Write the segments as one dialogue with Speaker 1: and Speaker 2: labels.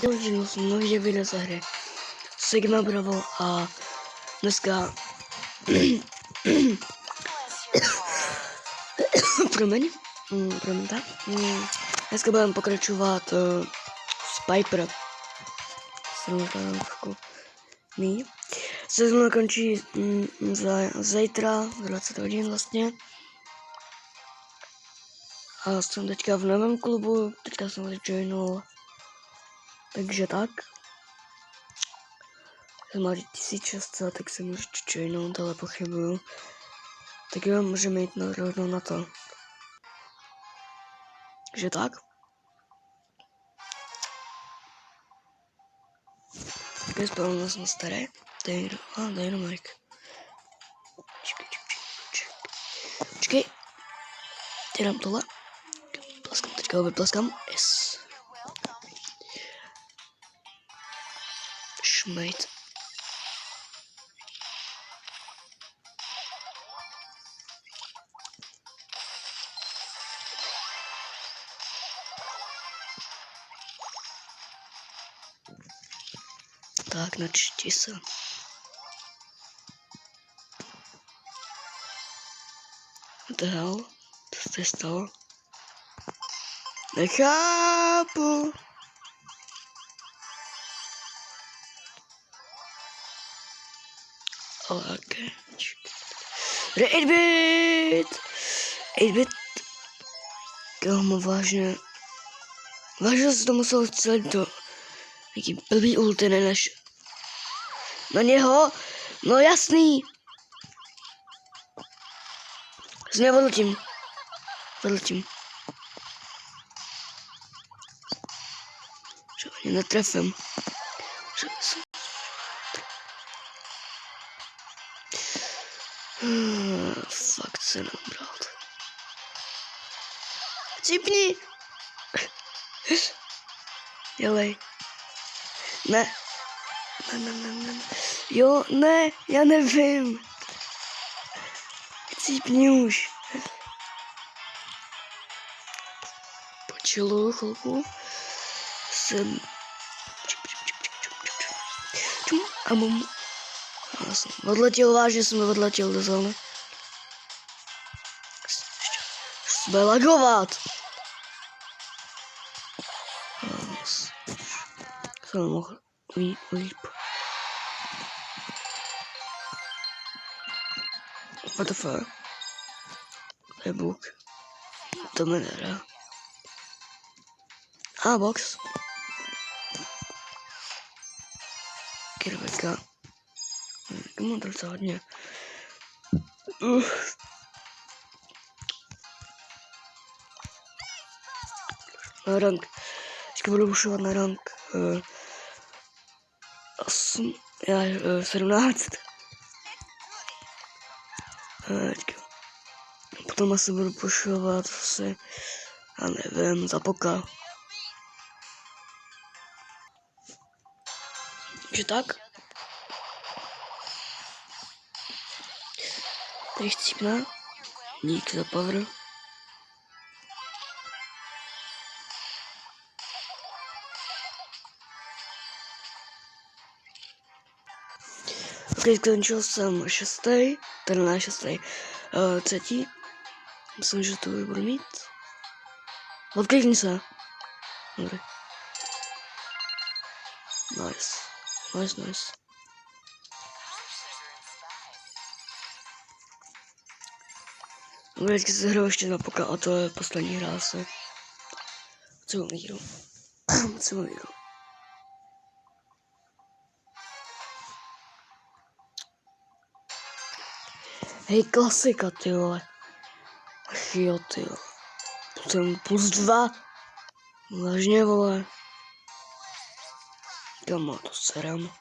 Speaker 1: nově video ze hry Sigma Bravo a dneska dneska budeme pokračovat s Piper. Sezóna končí zítra, 20 hodin vlastně. A jsem teďka v novém klubu, teďka jsem ho joinul. Takže tak. Jsem má 1600, tak se můžu joinout, ale pochybuju. Tak jo, můžeme jít rovnou na to. Takže tak. Také spolu jsme staré. Dynamite. Počkej. Teď dám tohle. Teďka ho vyplaskám. Yes. Šmejt. Tak, načti se. What the hell? Co se stalo? Nechápu. Ok. 8-bit! 8-bit. Kámo, vážně. Vážně se to muselo celé to. Jaký blbý ulty než na něho. No jasný. Z něho odletím. Že ani netrefím. Fakt se nabral. Cipni. Dělej. Ne. Jo, ne, já nevím. Cípni už. Počilo chvilku. Jsem. A mám. Odletěl, vážně jsem odletěl do zóny. Bude lagovat. Jsem mohl líp. What the fuck? To je bůh. To mi nedá. A box. Kirveka. Mám docela hodně. Na rank. Teďka budu pušovat na rank 8, 17. Potom asi budu pušovat asi, já nevím, za poka. Takže tak. Tady chcípne. Díky za power. Ok, skončil jsem 6. Teda ne 6. 3. Myslím, že to budu mít. Odklikni se. Dobrý. Nice. Vždycky se hraju ještě na poka a to je poslední hra asi. Co míru. Hej, klasika, ty vole. Ach jo, ty vole. Jsem +2. Vážně, vole. Kamo, to serem.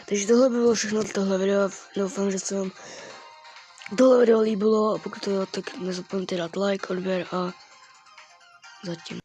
Speaker 1: Takže tohle by bylo všechno tohle video. Doufám, že se vám tohle video líbilo a pokud to jo, tak nezapomeňte dát like, odběr a zatím.